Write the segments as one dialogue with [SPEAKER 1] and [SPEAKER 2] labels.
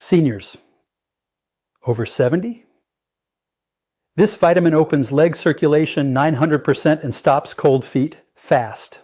[SPEAKER 1] Seniors. Over 70? This vitamin opens leg circulation 900% and stops cold feet fast.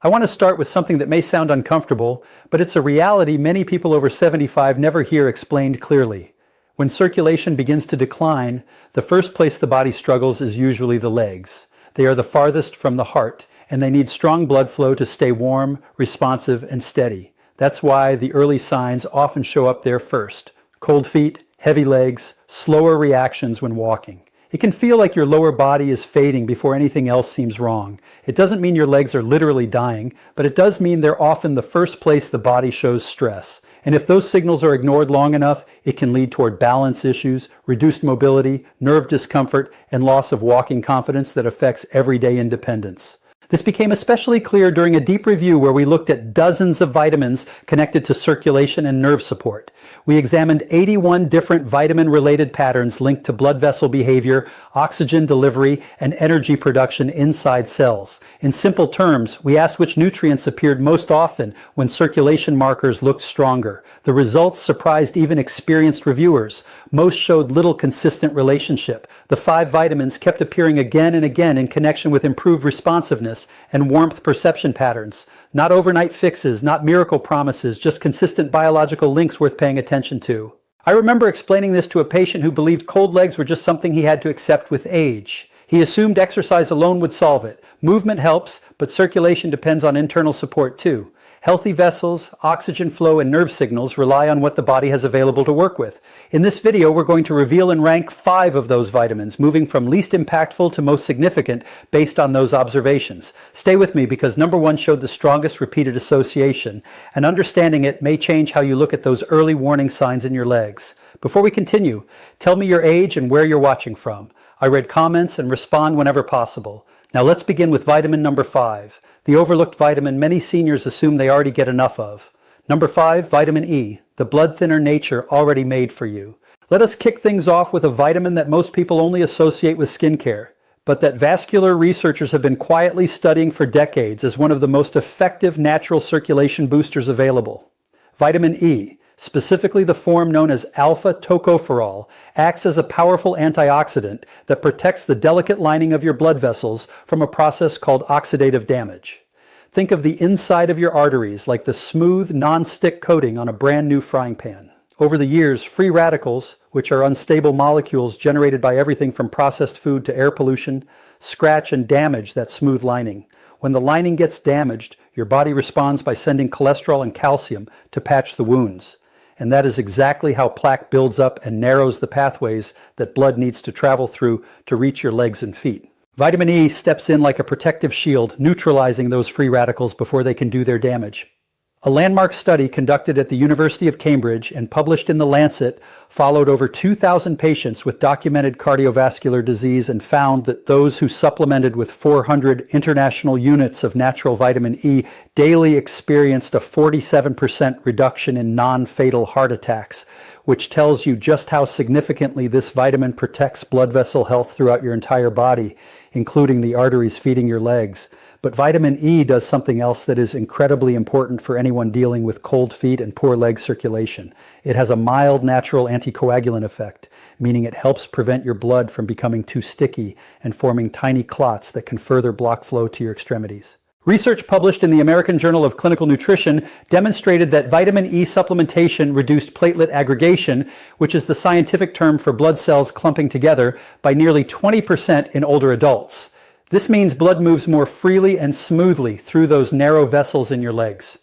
[SPEAKER 1] I want to start with something that may sound uncomfortable, but it's a reality many people over 75 never hear explained clearly. When circulation begins to decline, the first place the body struggles is usually the legs. They are the farthest from the heart, and they need strong blood flow to stay warm, responsive, and steady. That's why the early signs often show up there first. Cold feet, heavy legs, slower reactions when walking. It can feel like your lower body is fading before anything else seems wrong. It doesn't mean your legs are literally dying, but it does mean they're often the first place the body shows stress. And if those signals are ignored long enough, it can lead toward balance issues, reduced mobility, nerve discomfort, and loss of walking confidence that affects everyday independence. This became especially clear during a deep review where we looked at dozens of vitamins connected to circulation and nerve support. We examined 81 different vitamin-related patterns linked to blood vessel behavior, oxygen delivery, and energy production inside cells. In simple terms, we asked which nutrients appeared most often when circulation markers looked stronger. The results surprised even experienced reviewers. Most showed little consistent relationship. The 5 vitamins kept appearing again and again in connection with improved responsiveness and warmth perception patterns. Not overnight fixes, not miracle promises, just consistent biological links worth paying attention to. I remember explaining this to a patient who believed cold legs were just something he had to accept with age. He assumed exercise alone would solve it. Movement helps, but circulation depends on internal support too. Healthy vessels, oxygen flow, and nerve signals rely on what the body has available to work with. In this video, we're going to reveal and rank 5 of those vitamins, moving from least impactful to most significant based on those observations. Stay with me because number 1 showed the strongest repeated association, and understanding it may change how you look at those early warning signs in your legs. Before we continue, tell me your age and where you're watching from. I read comments and respond whenever possible. Now let's begin with vitamin number 5. The overlooked vitamin many seniors assume they already get enough of. Number 5, vitamin E, the blood thinner nature already made for you. Let us kick things off with a vitamin that most people only associate with skincare, but that vascular researchers have been quietly studying for decades as one of the most effective natural circulation boosters available. Vitamin E, specifically the form known as alpha tocopherol, acts as a powerful antioxidant that protects the delicate lining of your blood vessels from a process called oxidative damage. Think of the inside of your arteries like the smooth, non-stick coating on a brand new frying pan. Over the years, free radicals, which are unstable molecules generated by everything from processed food to air pollution, scratch and damage that smooth lining. When the lining gets damaged, your body responds by sending cholesterol and calcium to patch the wounds. And that is exactly how plaque builds up and narrows the pathways that blood needs to travel through to reach your legs and feet. Vitamin E steps in like a protective shield, neutralizing those free radicals before they can do their damage. A landmark study conducted at the University of Cambridge and published in The Lancet followed over 2,000 patients with documented cardiovascular disease and found that those who supplemented with 400 international units of natural vitamin E daily experienced a 47% reduction in non-fatal heart attacks, which tells you just how significantly this vitamin protects blood vessel health throughout your entire body, including the arteries feeding your legs. But vitamin E does something else that is incredibly important for anyone dealing with cold feet and poor leg circulation. It has a mild natural anticoagulant effect, meaning it helps prevent your blood from becoming too sticky and forming tiny clots that can further block flow to your extremities. Research published in the American Journal of Clinical Nutrition demonstrated that vitamin E supplementation reduced platelet aggregation, which is the scientific term for blood cells clumping together, by nearly 20% in older adults. This means blood moves more freely and smoothly through those narrow vessels in your legs.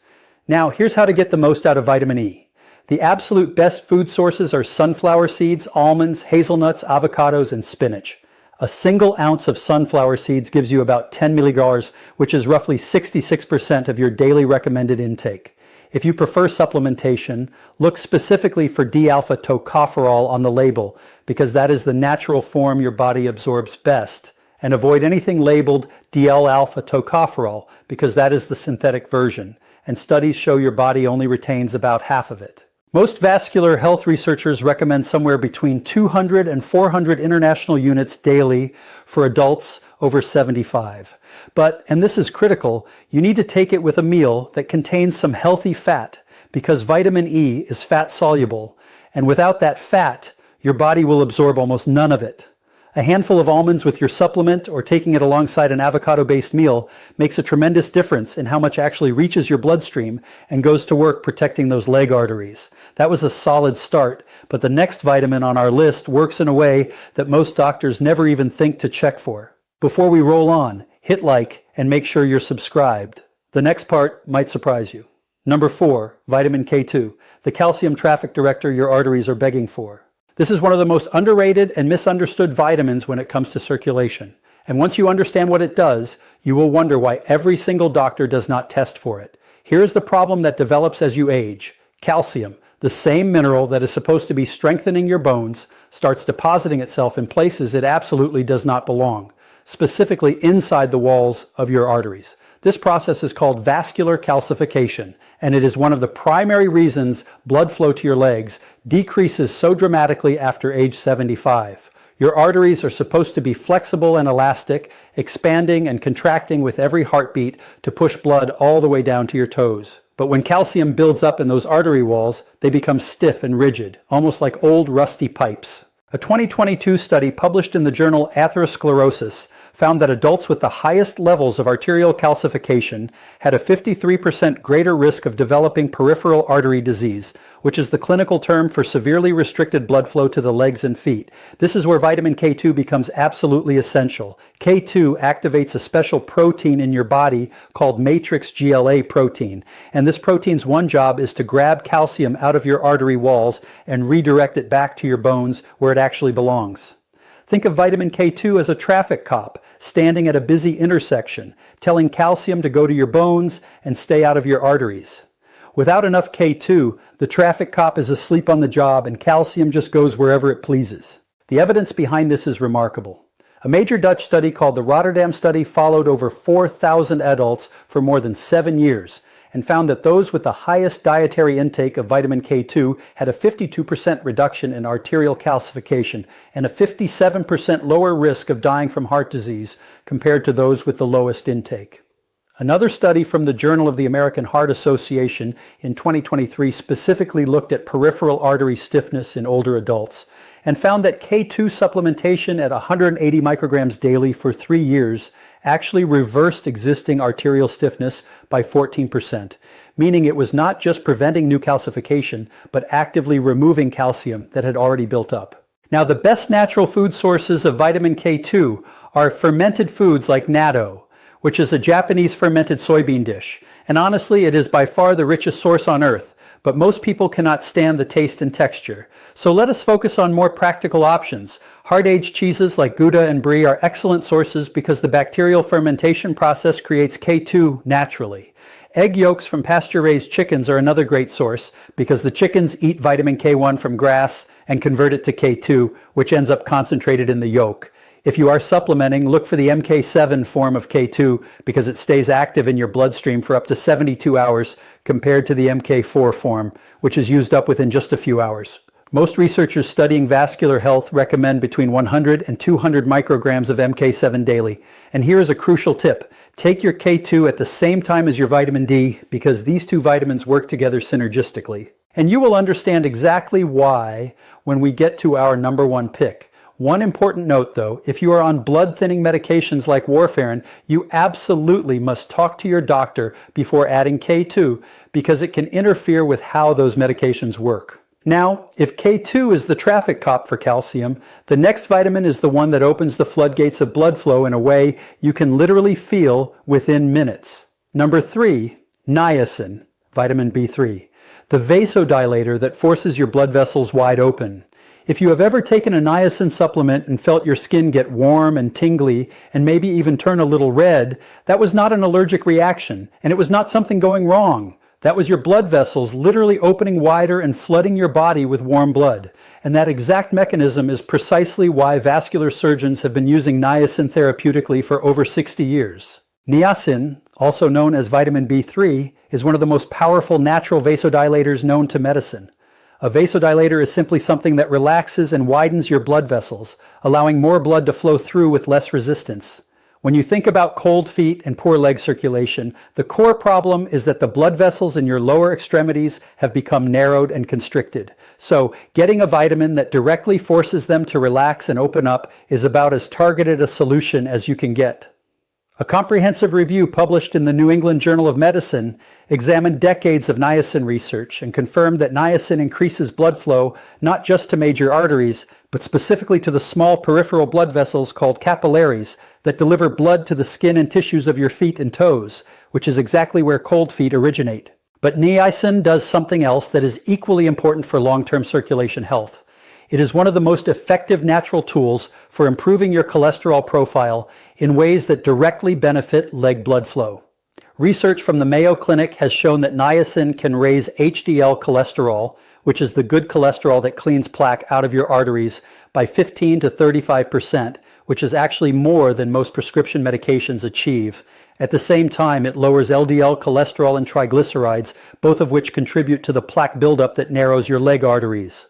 [SPEAKER 1] Now, here's how to get the most out of vitamin E. The absolute best food sources are sunflower seeds, almonds, hazelnuts, avocados, and spinach. A single ounce of sunflower seeds gives you about 10 milligars, which is roughly 66% of your daily recommended intake. If you prefer supplementation, look specifically for D-alpha tocopherol on the label, because that is the natural form your body absorbs best. And avoid anything labeled DL-alpha tocopherol, because that is the synthetic version, and studies show your body only retains about half of it. Most vascular health researchers recommend somewhere between 200 and 400 international units daily for adults over 75. But, and this is critical, you need to take it with a meal that contains some healthy fat, because vitamin E is fat soluble, and without that fat, your body will absorb almost none of it. A handful of almonds with your supplement or taking it alongside an avocado-based meal makes a tremendous difference in how much actually reaches your bloodstream and goes to work protecting those leg arteries. That was a solid start, but the next vitamin on our list works in a way that most doctors never even think to check for. Before we roll on, hit like and make sure you're subscribed. The next part might surprise you. Number 4, vitamin K2, the calcium traffic director your arteries are begging for. This is one of the most underrated and misunderstood vitamins when it comes to circulation. And once you understand what it does, you will wonder why every single doctor does not test for it. Here's the problem that develops as you age. Calcium, the same mineral that is supposed to be strengthening your bones, starts depositing itself in places it absolutely does not belong, specifically inside the walls of your arteries. This process is called vascular calcification, and it is one of the primary reasons blood flow to your legs decreases so dramatically after age 75. Your arteries are supposed to be flexible and elastic, expanding and contracting with every heartbeat to push blood all the way down to your toes. But when calcium builds up in those artery walls, they become stiff and rigid, almost like old rusty pipes. A 2022 study published in the journal Atherosclerosis found that adults with the highest levels of arterial calcification had a 53% greater risk of developing peripheral artery disease, which is the clinical term for severely restricted blood flow to the legs and feet. This is where vitamin K2 becomes absolutely essential. K2 activates a special protein in your body called matrix GLA protein, and this protein's one job is to grab calcium out of your artery walls and redirect it back to your bones where it actually belongs. Think of vitamin K2 as a traffic cop standing at a busy intersection, telling calcium to go to your bones and stay out of your arteries. Without enough K2, the traffic cop is asleep on the job and calcium just goes wherever it pleases. The evidence behind this is remarkable. A major Dutch study called the Rotterdam Study followed over 4,000 adults for more than 7 years and found that those with the highest dietary intake of vitamin K2 had a 52% reduction in arterial calcification and a 57% lower risk of dying from heart disease compared to those with the lowest intake. Another study from the Journal of the American Heart Association in 2023 specifically looked at peripheral artery stiffness in older adults and found that K2 supplementation at 180 micrograms daily for 3 years actually reversed existing arterial stiffness by 14%, meaning it was not just preventing new calcification, but actively removing calcium that had already built up. Now, the best natural food sources of vitamin K2 are fermented foods like natto, which is a Japanese fermented soybean dish. And honestly, it is by far the richest source on earth, but most people cannot stand the taste and texture. So let us focus on more practical options. Hard-aged cheeses like Gouda and Brie are excellent sources because the bacterial fermentation process creates K2 naturally. Egg yolks from pasture-raised chickens are another great source because the chickens eat vitamin K1 from grass and convert it to K2, which ends up concentrated in the yolk. If you are supplementing, look for the MK7 form of K2 because it stays active in your bloodstream for up to 72 hours compared to the MK4 form, which is used up within just a few hours. Most researchers studying vascular health recommend between 100 and 200 micrograms of MK7 daily. And here is a crucial tip. Take your K2 at the same time as your vitamin D because these two vitamins work together synergistically. And you will understand exactly why when we get to our number one pick. One important note though, if you are on blood-thinning medications like warfarin, you absolutely must talk to your doctor before adding K2 because it can interfere with how those medications work. Now, if K2 is the traffic cop for calcium, the next vitamin is the one that opens the floodgates of blood flow in a way you can literally feel within minutes. Number 3, niacin, vitamin B3, the vasodilator that forces your blood vessels wide open. If you have ever taken a niacin supplement and felt your skin get warm and tingly and maybe even turn a little red, that was not an allergic reaction, and it was not something going wrong. That was your blood vessels literally opening wider and flooding your body with warm blood. And that exact mechanism is precisely why vascular surgeons have been using niacin therapeutically for over 60 years. Niacin, also known as vitamin B3, is one of the most powerful natural vasodilators known to medicine. A vasodilator is simply something that relaxes and widens your blood vessels, allowing more blood to flow through with less resistance. When you think about cold feet and poor leg circulation, the core problem is that the blood vessels in your lower extremities have become narrowed and constricted. So, getting a vitamin that directly forces them to relax and open up is about as targeted a solution as you can get. A comprehensive review published in the New England Journal of Medicine examined decades of niacin research and confirmed that niacin increases blood flow not just to major arteries, but specifically to the small peripheral blood vessels called capillaries that deliver blood to the skin and tissues of your feet and toes, which is exactly where cold feet originate. But niacin does something else that is equally important for long-term circulation health. It is one of the most effective natural tools for improving your cholesterol profile in ways that directly benefit leg blood flow. Research from the Mayo Clinic has shown that niacin can raise HDL cholesterol, which is the good cholesterol that cleans plaque out of your arteries, by 15 to 35%, which is actually more than most prescription medications achieve. At the same time, it lowers LDL cholesterol and triglycerides, both of which contribute to the plaque buildup that narrows your leg arteries.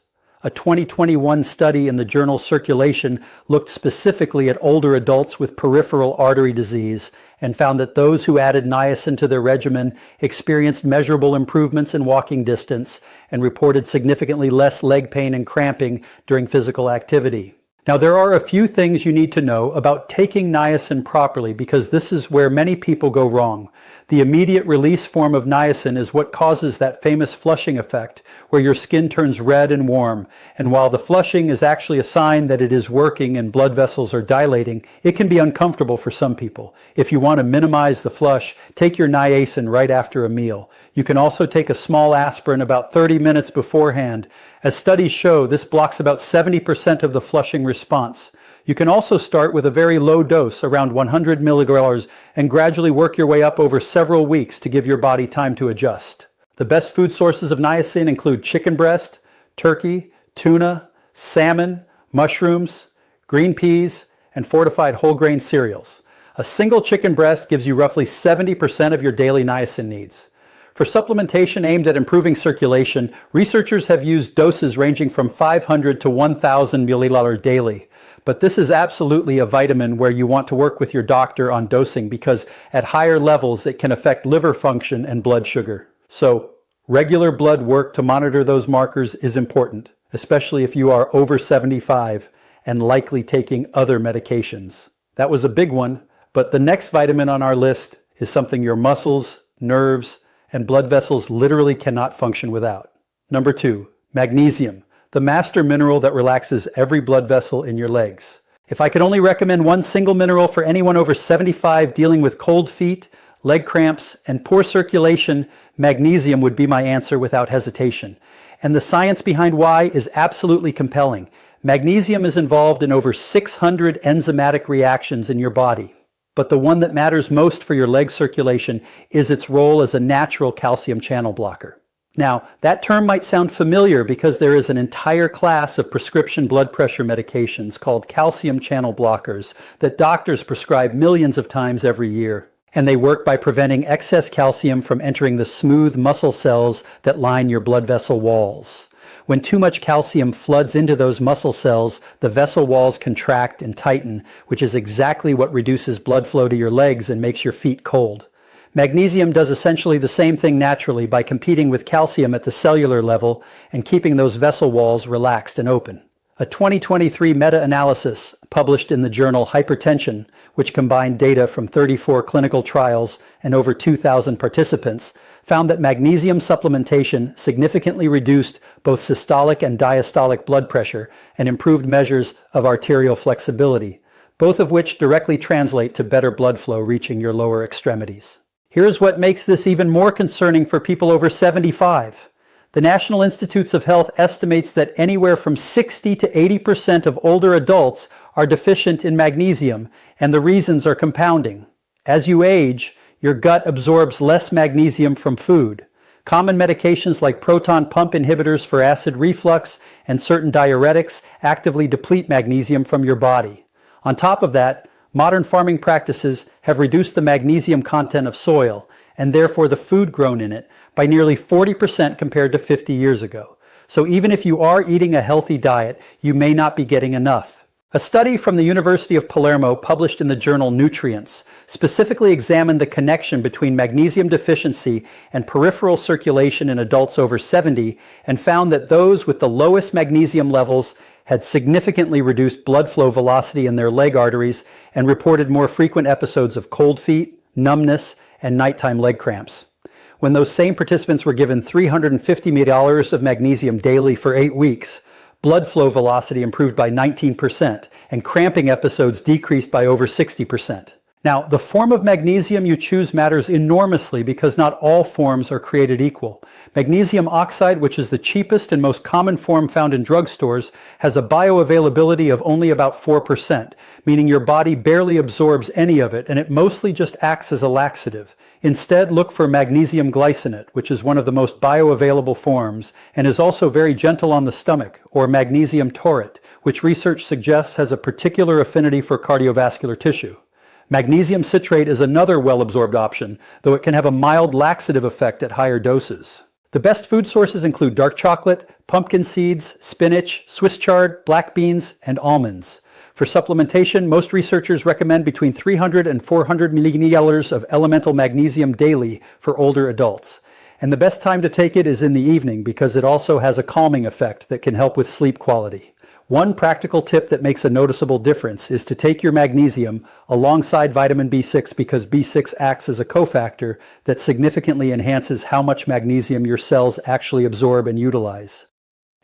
[SPEAKER 1] A 2021 study in the journal Circulation looked specifically at older adults with peripheral artery disease and found that those who added niacin to their regimen experienced measurable improvements in walking distance and reported significantly less leg pain and cramping during physical activity. Now, there are a few things you need to know about taking niacin properly because this is where many people go wrong. The immediate release form of niacin is what causes that famous flushing effect, where your skin turns red and warm. And while the flushing is actually a sign that it is working and blood vessels are dilating, it can be uncomfortable for some people. If you want to minimize the flush, take your niacin right after a meal. You can also take a small aspirin about 30 minutes beforehand. As studies show, this blocks about 70% of the flushing response. You can also start with a very low dose, around 100 milligrams, and gradually work your way up over several weeks to give your body time to adjust. The best food sources of niacin include chicken breast, turkey, tuna, salmon, mushrooms, green peas, and fortified whole grain cereals. A single chicken breast gives you roughly 70% of your daily niacin needs. For supplementation aimed at improving circulation, researchers have used doses ranging from 500 to 1,000 milliliters daily. But this is absolutely a vitamin where you want to work with your doctor on dosing because at higher levels it can affect liver function and blood sugar. So, regular blood work to monitor those markers is important, especially if you are over 75 and likely taking other medications. That was a big one, but the next vitamin on our list is something your muscles, nerves, and blood vessels literally cannot function without. Number 2, magnesium, the master mineral that relaxes every blood vessel in your legs. If I could only recommend one single mineral for anyone over 75 dealing with cold feet, leg cramps, and poor circulation, magnesium would be my answer without hesitation. And the science behind why is absolutely compelling. Magnesium is involved in over 600 enzymatic reactions in your body. But the one that matters most for your leg circulation is its role as a natural calcium channel blocker. Now, that term might sound familiar because there is an entire class of prescription blood pressure medications called calcium channel blockers that doctors prescribe millions of times every year. And they work by preventing excess calcium from entering the smooth muscle cells that line your blood vessel walls. When too much calcium floods into those muscle cells, the vessel walls contract and tighten, which is exactly what reduces blood flow to your legs and makes your feet cold. Magnesium does essentially the same thing naturally by competing with calcium at the cellular level and keeping those vessel walls relaxed and open. A 2023 meta-analysis published in the journal Hypertension, which combined data from 34 clinical trials and over 2,000 participants, found that magnesium supplementation significantly reduced both systolic and diastolic blood pressure and improved measures of arterial flexibility, both of which directly translate to better blood flow reaching your lower extremities. Here's what makes this even more concerning for people over 75. The National Institutes of Health estimates that anywhere from 60 to 80% of older adults are deficient in magnesium, and the reasons are compounding. As you age, your gut absorbs less magnesium from food. Common medications like proton pump inhibitors for acid reflux and certain diuretics actively deplete magnesium from your body. On top of that, modern farming practices have reduced the magnesium content of soil, and therefore the food grown in it, by nearly 40% compared to 50 years ago. So even if you are eating a healthy diet, you may not be getting enough. A study from the University of Palermo published in the journal Nutrients specifically examined the connection between magnesium deficiency and peripheral circulation in adults over 70 and found that those with the lowest magnesium levels had significantly reduced blood flow velocity in their leg arteries and reported more frequent episodes of cold feet, numbness, and nighttime leg cramps. When those same participants were given 350 milliliters of magnesium daily for 8 weeks, blood flow velocity improved by 19%, and cramping episodes decreased by over 60%. Now, the form of magnesium you choose matters enormously because not all forms are created equal. Magnesium oxide, which is the cheapest and most common form found in drugstores, has a bioavailability of only about 4%, meaning your body barely absorbs any of it, and it mostly just acts as a laxative. Instead, look for magnesium glycinate, which is one of the most bioavailable forms and is also very gentle on the stomach, or magnesium taurate, which research suggests has a particular affinity for cardiovascular tissue. Magnesium citrate is another well-absorbed option, though it can have a mild laxative effect at higher doses. The best food sources include dark chocolate, pumpkin seeds, spinach, Swiss chard, black beans, and almonds. For supplementation, most researchers recommend between 300 and 400 milliliters of elemental magnesium daily for older adults. And the best time to take it is in the evening because it also has a calming effect that can help with sleep quality. One practical tip that makes a noticeable difference is to take your magnesium alongside vitamin B6 because B6 acts as a cofactor that significantly enhances how much magnesium your cells actually absorb and utilize.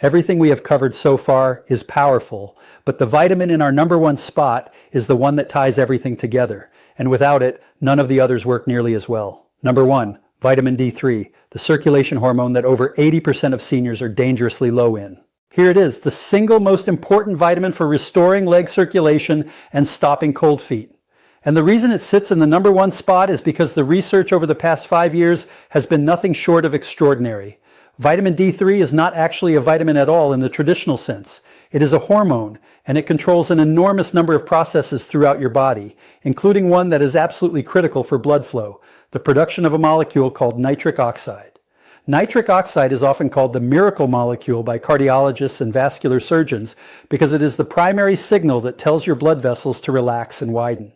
[SPEAKER 1] Everything we have covered so far is powerful, but the vitamin in our number one spot is the one that ties everything together, and without it, none of the others work nearly as well. Number 1, vitamin D3, the circulation hormone that over 80% of seniors are dangerously low in. Here it is, the single most important vitamin for restoring leg circulation and stopping cold feet. And the reason it sits in the number one spot is because the research over the past 5 years has been nothing short of extraordinary. Vitamin D3 is not actually a vitamin at all in the traditional sense. It is a hormone, and it controls an enormous number of processes throughout your body, including one that is absolutely critical for blood flow, the production of a molecule called nitric oxide. Nitric oxide is often called the miracle molecule by cardiologists and vascular surgeons because it is the primary signal that tells your blood vessels to relax and widen.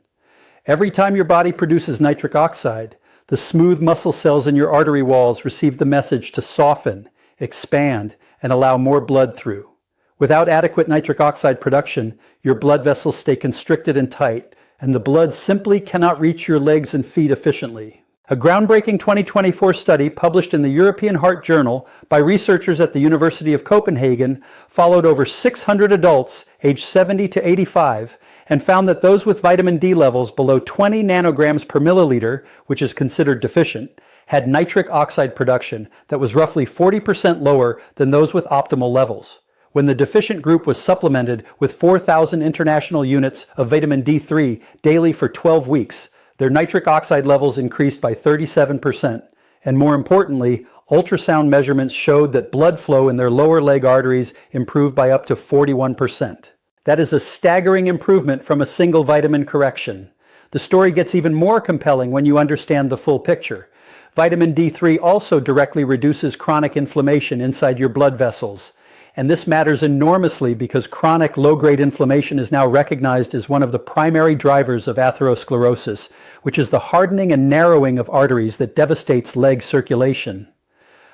[SPEAKER 1] Every time your body produces nitric oxide, the smooth muscle cells in your artery walls receive the message to soften, expand, and allow more blood through. Without adequate nitric oxide production, your blood vessels stay constricted and tight, and the blood simply cannot reach your legs and feet efficiently. A groundbreaking 2024 study published in the European Heart Journal by researchers at the University of Copenhagen followed over 600 adults aged 70 to 85 and found that those with vitamin D levels below 20 nanograms per milliliter, which is considered deficient, had nitric oxide production that was roughly 40% lower than those with optimal levels. When the deficient group was supplemented with 4,000 international units of vitamin D3 daily for 12 weeks, their nitric oxide levels increased by 37%. And more importantly, ultrasound measurements showed that blood flow in their lower leg arteries improved by up to 41%. That is a staggering improvement from a single vitamin correction. The story gets even more compelling when you understand the full picture. Vitamin D3 also directly reduces chronic inflammation inside your blood vessels. And this matters enormously because chronic low-grade inflammation is now recognized as one of the primary drivers of atherosclerosis, which is the hardening and narrowing of arteries that devastates leg circulation.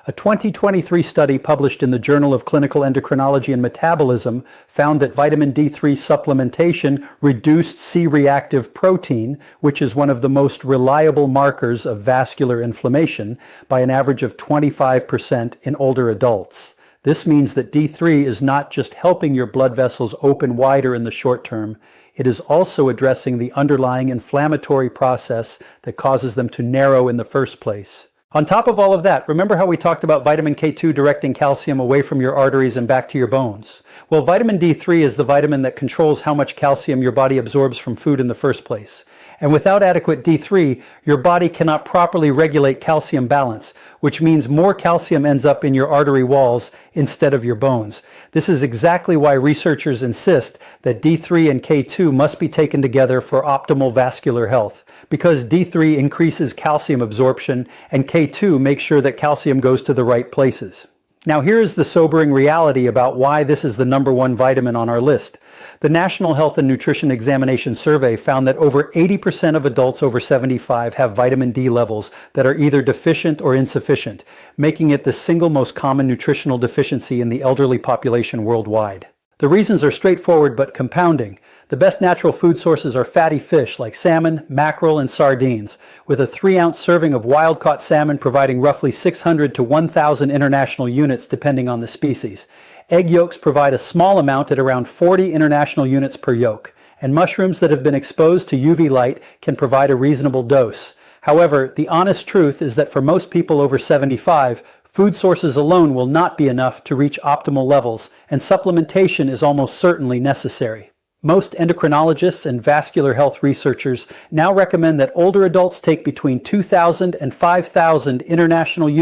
[SPEAKER 1] A 2023 study published in the Journal of Clinical Endocrinology and Metabolism found that vitamin D3 supplementation reduced C-reactive protein, which is one of the most reliable markers of vascular inflammation, by an average of 25% in older adults. This means that D3 is not just helping your blood vessels open wider in the short term, it is also addressing the underlying inflammatory process that causes them to narrow in the first place. On top of all of that, remember how we talked about vitamin K2 directing calcium away from your arteries and back to your bones? Well, vitamin D3 is the vitamin that controls how much calcium your body absorbs from food in the first place. And without adequate D3, your body cannot properly regulate calcium balance, which means more calcium ends up in your artery walls instead of your bones. This is exactly why researchers insist that D3 and K2 must be taken together for optimal vascular health, because D3 increases calcium absorption and K2 makes sure that calcium goes to the right places. Now here is the sobering reality about why this is the #1 vitamin on our list. The National Health and Nutrition Examination Survey found that over 80% of adults over 75 have vitamin D levels that are either deficient or insufficient, making it the single most common nutritional deficiency in the elderly population worldwide. The reasons are straightforward but compounding. The best natural food sources are fatty fish like salmon, mackerel, and sardines, with a 3-ounce serving of wild-caught salmon providing roughly 600 to 1,000 international units depending on the species. Egg yolks provide a small amount at around 40 international units per yolk, and mushrooms that have been exposed to UV light can provide a reasonable dose. However, the honest truth is that for most people over 75, food sources alone will not be enough to reach optimal levels, and supplementation is almost certainly necessary. Most endocrinologists and vascular health researchers now recommend that older adults take between 2,000 and 5,000 international units